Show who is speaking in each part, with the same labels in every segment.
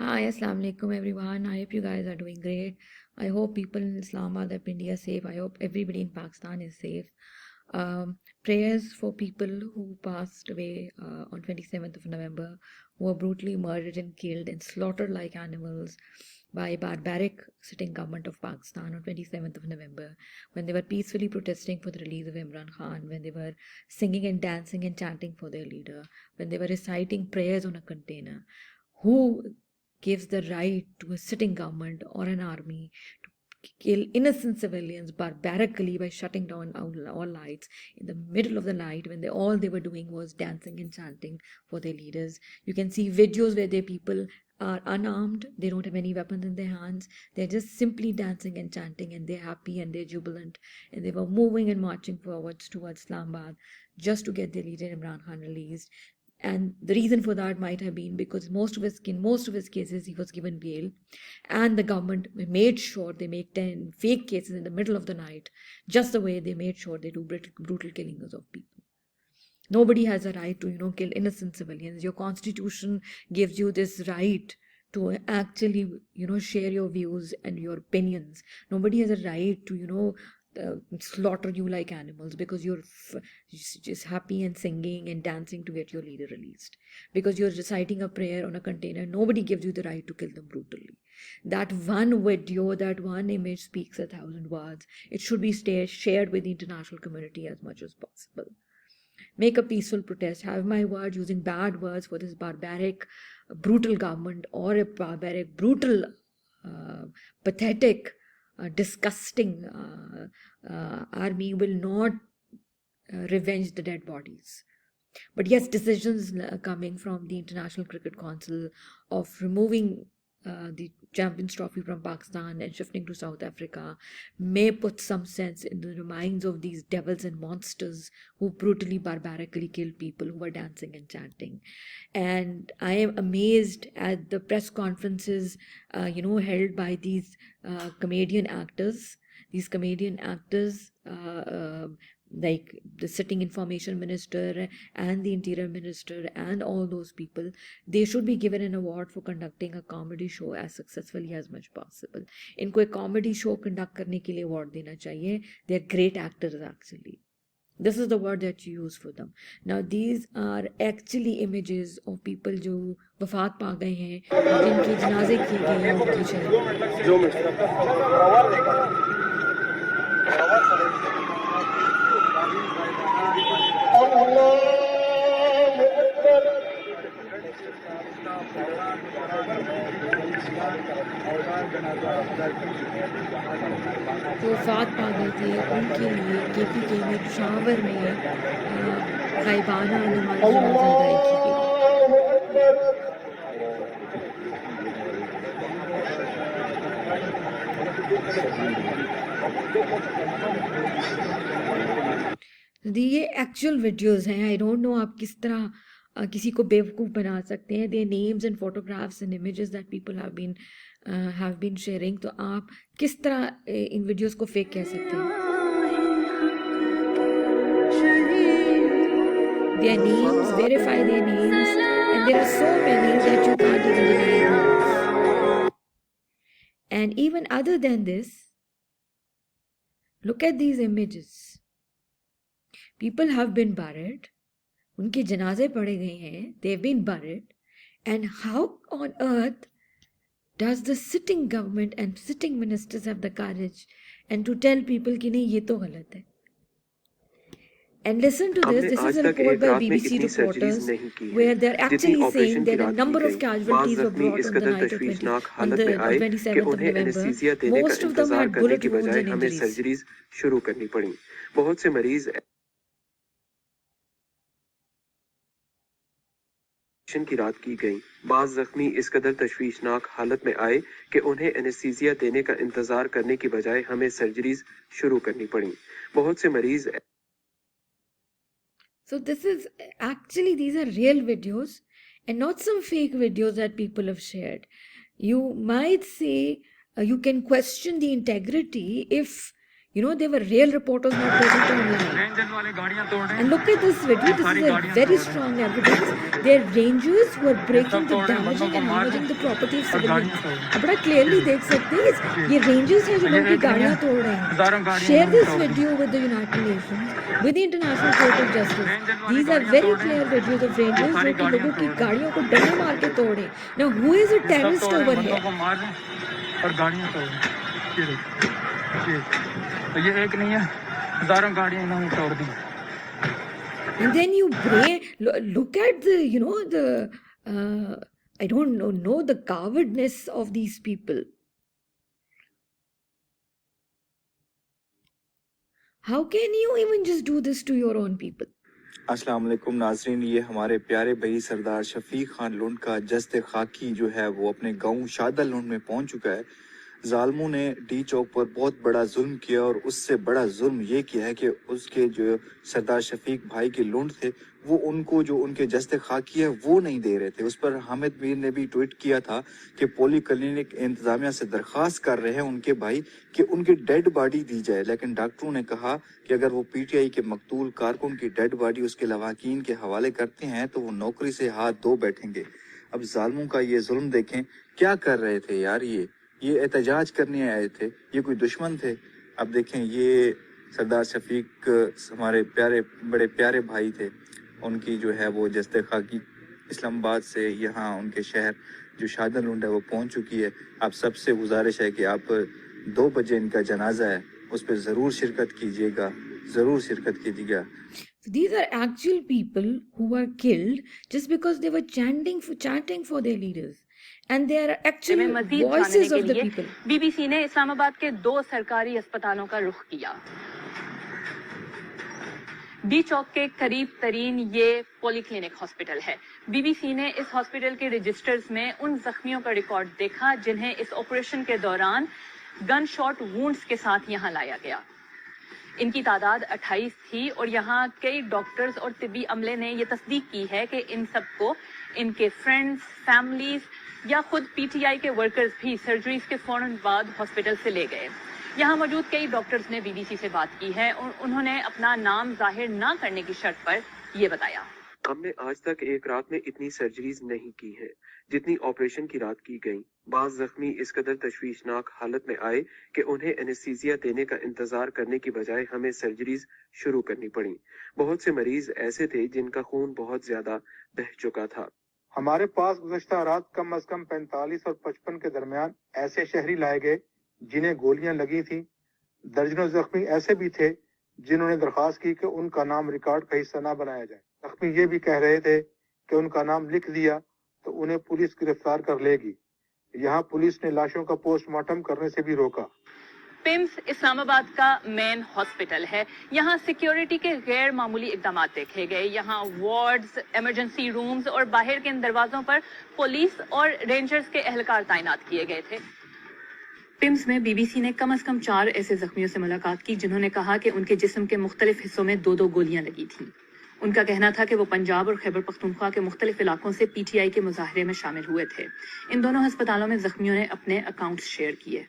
Speaker 1: Hi, Assalamu alaikum everyone. I hope you guys are doing great. I hope people in Islamabad and India are safe. I hope everybody in Pakistan is safe. Prayers for people who passed away on 27th of November, who were brutally murdered and killed and slaughtered like animals by barbaric sitting government of Pakistan on 27th of November, when they were peacefully protesting for the release of Imran Khan, when they were singing and dancing and chanting for their leader, when they were reciting prayers on a container. Who gives the right to a sitting government or an army to kill innocent civilians barbarically by shutting down all lights in the middle of the night when all they were doing was dancing and chanting for their leaders? You can see videos where their people are unarmed, they don't have any weapons in their hands, they're just simply dancing and chanting, and they're happy and they're jubilant, and they were moving and marching forwards towards Islamabad just to get their leader Imran Khan released. And the reason for that might have been because in most of his cases he was given bail, and the government made sure they make 10 fake cases in the middle of the night, just the way they made sure they do brutal killings of people. Nobody has a right to kill innocent civilians. Your constitution gives you this right to actually share your views and your opinions. Nobody has a right to slaughter you like animals because you're just happy and singing and dancing to get your leader released, because you're reciting a prayer on a container. Nobody gives you the right to kill them brutally. That one video, that one image speaks 1,000 words. It should be shared with the international community as much as possible. Make a peaceful protest. Have my word, using bad words for this barbaric, brutal government, or a barbaric, brutal, pathetic, disgusting army will not revenge the dead bodies. But yes, decisions coming from the International Cricket Council of removing the Champions Trophy from Pakistan and shifting to South Africa may put some sense in the minds of these devils and monsters who brutally, barbarically killed people who were dancing and chanting. And I am amazed at the press conferences, held by these comedian actors. These comedian actors, like the sitting information minister and the interior minister and all those people, they should be given an award for conducting a comedy show as successfully as much possible. इनको एक comedy show conduct करने के लिए award देना चाहिए. They are great actors actually. This is the word that you use for them. Now these are actually images of people जो वफात पा गए हैं, जिनके जनाजे किए गए हैं उनकी जो वफात पा गए थे उनके लिए KPK में पेशावर में गायबाना नमाज जनाजा अदा की गई. ये एक्चुअल वीडियोस हैं. आई डोंट नो आप किस तरह किसी को बेवकूफ़ बना सकते हैं. They names and photographs and images that people have been sharing. तो आप किस तरह इन वीडियोस को फेक कह सकते हैं? Their names, verify their names, and there are so many that you can't even deny them. And even other than this, look at these images. People have been buried. उनके जनाजे पड़े गए हैं. They've been buried. And how on earth does the sitting government and sitting ministers have the courage and to tell people कि नहीं ये तो गलत है? And listen to this. This is a report by BBC reporters where they're actually saying that a number of casualties were brought on the night of 27th of November. Most of them had bullet wounds and injuries.
Speaker 2: शुरू करनी पड़ी. बहुत से मरीज की रात की गई. बाज जख्मी इस कदर तशवीशनाक हालत में आए कि उन्हें एनेस्थीसिया देने का इंतजार करने की बजाय हमें सर्जरीज शुरू करनी पड़ी. बहुत से मरीज.
Speaker 1: So this is actually, these are real videos and not some fake videos that people have shared. You might say you can question the integrity if there were real reporters not present online. And look at this video. This is a very strong evidence Their rangers were breaking the damaging and damaging the property of civilians. आप बड़ा clearly देख सकते हैं ये rangers हैं जो लोगों की गाड़ियाँ तोड़ रहे हैं. Share this video with the United Nations, with the International Court of Justice. These are very clear videos of rangers जो कि लोगों की गाड़ियों को डंडे मार के तोड़े. Now who is a terrorist over here?
Speaker 3: और गाड़ियाँ तोड़ ये तो ये एक नहीं है, हजारों गाड़ियाँ इन्होंने तोड़ दी.
Speaker 1: And then you look at the I don't know the cowardness of these people. How can you even just do this to your own people?
Speaker 4: अस्सलाम वालेकुम नाजरीन, ये हमारे प्यारे भाई सरदार शफीक खान लुंड का जस्ते खाकी जो है वो अपने गांव शादा लुंड में पहुंच चुका है. जालमों ने डी चौक पर बहुत बड़ा जुल्म किया और उससे बड़ा जुल्म ये किया है कि उसके जो सरदार शफीक भाई के लुंड थे वो उनको जो उनके जस्ते खाकी है वो नहीं दे रहे थे. उस पर हामिद मीर ने भी ट्वीट किया था कि पोली क्लिनिक इंतजामिया से दरख्वास्त कर रहे हैं उनके भाई कि उनकी डेड बॉडी दी जाए, लेकिन डॉक्टरों ने कहा कि अगर वो पीटीआई के मकतूल कारकुन की डेड बॉडी उसके लवाकीन के हवाले करते हैं तो वो नौकरी से हाथ धो बैठेंगे. अब जालमों का ये जुल्म देखें, क्या कर रहे थे यार, ये एहतजाज करने आए थे, ये कोई दुश्मन थे. अब देखें ये सरदार शफीक हमारे बड़े प्यारे भाई थे, उनकी जो है वो जस्ते खाकी इस्लामाबाद से यहाँ उनके शहर जो शादा लुंड है वो पहुँच चुकी है. आप सबसे गुजारिश है कि आप 2 बजे इनका जनाजा है उस पर ज़रूर शिरकत कीजिएगा, ज़रूर शिरकत कीजिएगा.
Speaker 1: These are actual people who were killed just because they were chanting for their leaders. And they are actual voices of the people.
Speaker 5: BBC ने इस्लामाबाद के 2 सरकारी अस्पतालों का रुख किया. डी चौक के करीब तरीन ये पोली क्लिनिक हॉस्पिटल है. बीबीसी ने इस हॉस्पिटल के रजिस्टर्स में उन जख्मियों का रिकॉर्ड देखा जिन्हें इस ऑपरेशन के दौरान गन शॉट वुंड्स के साथ यहाँ लाया गया. इनकी तादाद 28 थी और यहाँ कई डॉक्टर्स और तिब्बी अमले ने ये तस्दीक की है कि इन सबको इनके फ्रेंड्स, फैमिलीज या खुद पीटीआई के वर्कर्स भी सर्जरीज के फौरन बाद हॉस्पिटल से ले गए. यहाँ मौजूद कई डॉक्टर्स ने बीबीसी से बात की है और उन्होंने अपना नाम जाहिर ना करने की शर्त पर ये बताया.
Speaker 2: हमने आज तक एक रात में इतनी सर्जरीज नहीं की है जितनी ऑपरेशन की रात की गई. बाज जख्मी इस कदर तशवीशनाक हालत में आए कि उन्हें एनेस्थीसिया देने का इंतजार करने की बजाय हमें सर्जरीज शुरू करनी पड़ी. बहुत से मरीज ऐसे थे जिनका खून बहुत ज्यादा बह चुका था.
Speaker 6: हमारे पास गुज़श्ता रात कम अज कम 45 और 55 के दरमियान ऐसे शहरी लाए गए जिन्हें गोलियां लगी थी. दर्जनों जख्मी ऐसे भी थे जिन्होंने दरख्वास्त की कि उनका नाम रिकॉर्ड का हिस्सा ना बनाया जाए. जख्मी ये भी कह रहे थे कि उनका नाम लिख दिया तो उन्हें पुलिस गिरफ्तार कर लेगी. यहाँ पुलिस ने लाशों का पोस्टमार्टम करने से भी रोका.
Speaker 5: पिम्स इस्लामाबाद का मेन हॉस्पिटल है. यहाँ सिक्योरिटी के गैर मामूली इकदाम देखे गए. यहाँ वार्ड्स, इमरजेंसी रूम्स और बाहर के इन दरवाजों पर पुलिस और रेंजर्स के एहलकार तैनात किए गए थे. पिम्स में बीबीसी ने कम से कम 4 ऐसे जख्मियों से मुलाकात की जिन्होंने कहा कि उनके जिस्म के मुख्तलिफ हिस्सों में 2-2 गोलियां लगी थीं. उनका कहना था कि वो पंजाब और खैबर पख्तूनख्वा के मुख्तलिफ इलाकों से पीटीआई के मुजाहरे में शामिल हुए थे. इन दोनों अस्पतालों में जख्मियों ने अपने अकाउंट्स शेयर किए.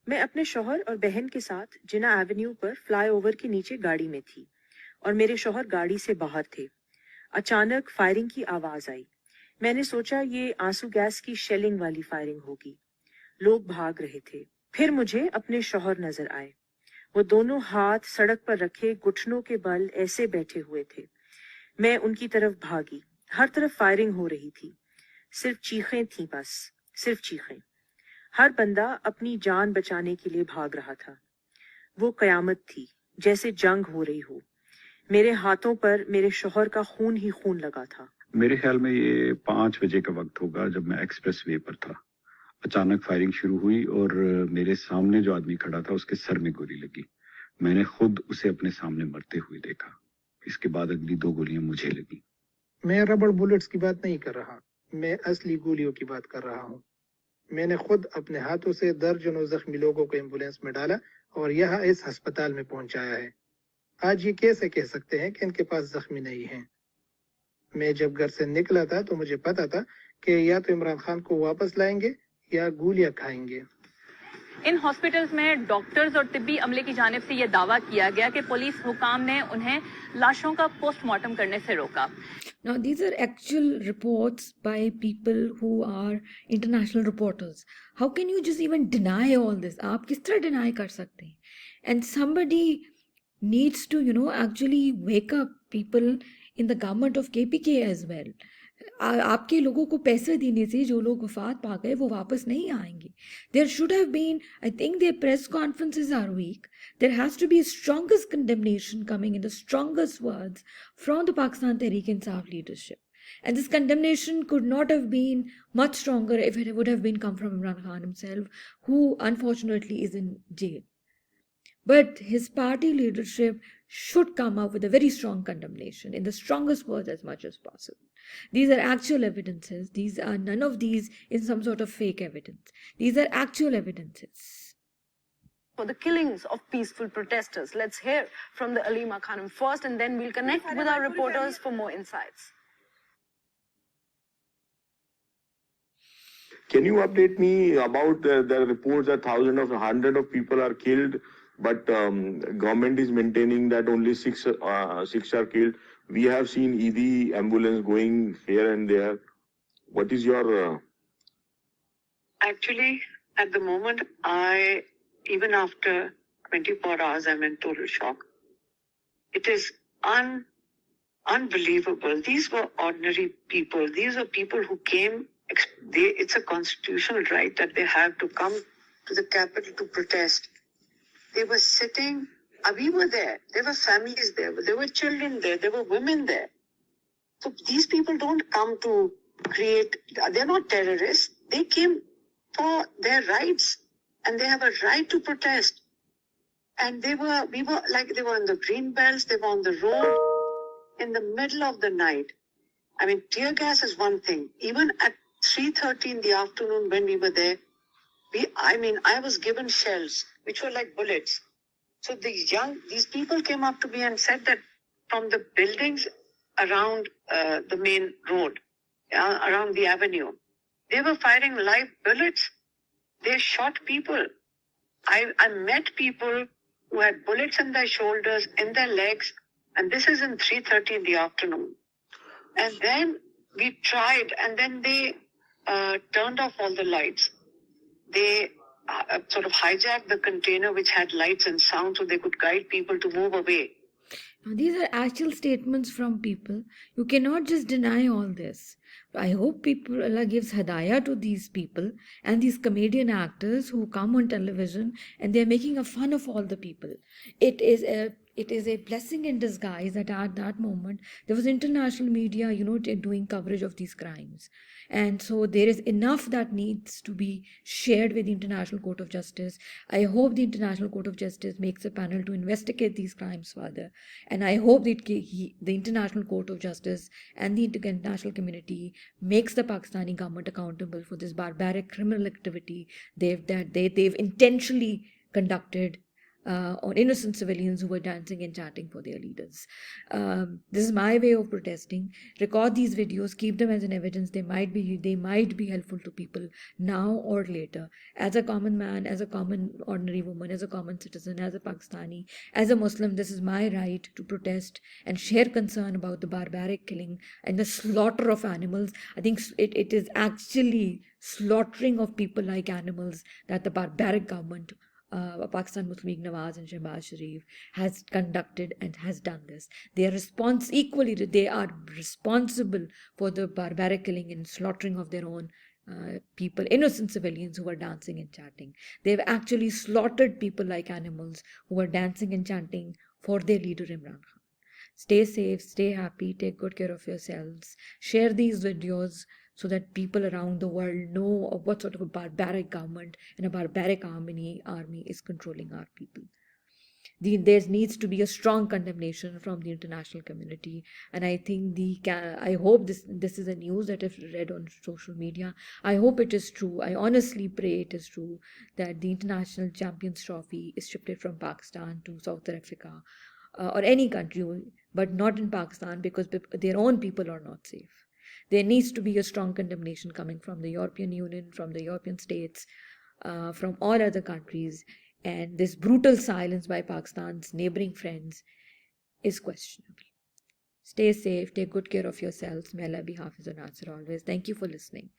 Speaker 7: मैं अपने शौहर और बहन के साथ जिना एवेन्यू पर फ्लाईओवर के नीचे गाड़ी में थी और मेरे शौहर गाड़ी से बाहर थे. अचानक फायरिंग की आवाज आई. मैंने सोचा ये आंसू गैस की शेलिंग वाली फायरिंग होगी. लोग भाग रहे थे. फिर मुझे अपने शौहर नजर आए. वो दोनों हाथ सड़क पर रखे घुटनों के बल ऐसे बैठे हुए थे. मैं उनकी तरफ भागी. हर तरफ फायरिंग हो रही थी. सिर्फ चीखें थी, बस सिर्फ चीखें. हर बंदा अपनी जान बचाने के लिए भाग रहा था. वो कयामत थी, जैसे जंग हो रही हो. मेरे हाथों पर मेरे शौहर का खून ही खून लगा था.
Speaker 8: मेरे ख्याल में ये 5 बजे का वक्त होगा जब मैं एक्सप्रेस वे पर था. अचानक फायरिंग शुरू हुई और मेरे सामने जो आदमी खड़ा था उसके सर में गोली लगी. मैंने खुद उसे अपने सामने मरते हुए देखा. इसके बाद अगली 2 गोलियां मुझे लगी.
Speaker 6: मैं रबड़ बुलेट्स की बात नहीं कर रहा, मैं असली गोलियों की बात कर रहा हूँ. मैंने खुद अपने हाथों से दर्जनों जख्मी लोगों को एम्बुलेंस में डाला और यहाँ इस अस्पताल में पहुंचाया है. आज ये कैसे कह सकते हैं कि इनके पास जख्मी नहीं हैं? मैं जब घर से निकला था तो मुझे पता था कि या तो इमरान खान को वापस लाएंगे या गोलियां खाएंगे.
Speaker 5: इन हॉस्पिटल्स में डॉक्टर्स और तिब्बी अमले की जानिब से यह दावा किया गया कि पुलिस हुकाम ने उन्हें लाशों का पोस्टमार्टम करने से रोका।
Speaker 1: Now, these are actual reports by people who are international reporters. How can you just even deny all this? आप किस तरह deny कर सकते हैं? And somebody needs to, actually wake up people in the government of KPK as well. आपके लोगों को पैसे देने से जो लोग वफात पा गए वो वापस नहीं आएंगे. There should have been, I think their press conferences are weak. There has to be strongest condemnation coming in the strongest words from the Pakistan Tehreek-e-Insaf leadership. And this condemnation could not have been much stronger if it would have been come from Imran Khan himself, who unfortunately is in jail. But his party leadership should come up with a very strong condemnation in the strongest words as much as possible. These are actual evidences. These are none of these is some sort of fake evidence. These are actual evidences.
Speaker 9: For the killings of peaceful protesters. Let's hear from the Alima Khanum first, and then we'll connect with our reporters for more insights.
Speaker 10: Can you update me about the reports that thousands of hundreds of people are killed, but government is maintaining that only six are killed? We have seen ED ambulance going here and there. What is your?
Speaker 11: Actually, at the moment, even after 24 hours, I'm in total shock. It is unbelievable. These were ordinary people. These are people who came. It's a constitutional right that they have to come to the capital to protest. They were sitting, we were there. There were families there. There were children there. There were women there. So these people don't come to they're not terrorists. They came for their rights and they have a right to protest. And we were on the green belts, they were on the road in the middle of the night. I mean, tear gas is one thing. Even at 3:30 in the afternoon when we were there, I was given shells, which were like bullets. So these people came up to me and said that from the buildings around the main road, around the avenue, they were firing live bullets. They shot people. I met people who had bullets in their shoulders, in their legs, and this is in 3:30 in the afternoon. And then we tried, and then they turned off all the lights. They sort of hijacked the container which had lights and sound so they could guide people to move away.
Speaker 1: Now, these are actual statements from people. You cannot just deny all this. I hope Allah gives hadayah to these people and these comedian actors who come on television and they're making a fun of all the people. It is a blessing in disguise that at that moment there was international media, doing coverage of these crimes. And so there is enough that needs to be shared with the International Court of Justice. I hope the International Court of Justice makes a panel to investigate these crimes further. And I hope that the International Court of Justice and the international community makes the Pakistani government accountable for this barbaric criminal activity they've intentionally conducted on innocent civilians who were dancing and chanting for their leaders. This is my way of protesting. Record these videos, keep them as an evidence. They might be helpful to people now or later. As a common man, as a common ordinary woman, as a common citizen, as a Pakistani, as a Muslim, this is my right to protest and share concern about the barbaric killing and the slaughter of animals. I think it is actually slaughtering of people like animals that the barbaric government Pakistan Muslim League Nawaz and Shehbaz Sharif has conducted and has done this. They are responsible for the barbaric killing and slaughtering of their own people, innocent civilians who were dancing and chanting. They've actually slaughtered people like animals who were dancing and chanting for their leader Imran Khan. Stay safe, stay happy, take good care of yourselves. Share these videos so that people around the world know of what sort of a barbaric government and a barbaric army is controlling our people. There needs to be a strong condemnation from the international community, and I think I hope this is a news that I've read on social media. I hope it is true. I honestly pray it is true that the International Champions Trophy is shifted from Pakistan to South Africa or any country, but not in Pakistan because their own people are not safe. There needs to be a strong condemnation coming from the European Union, from the European states, from all other countries, and this brutal silence by Pakistan's neighboring friends is questionable. Stay safe, take good care of yourselves. May Allah be Hafiz and Nasir always. Thank you for listening.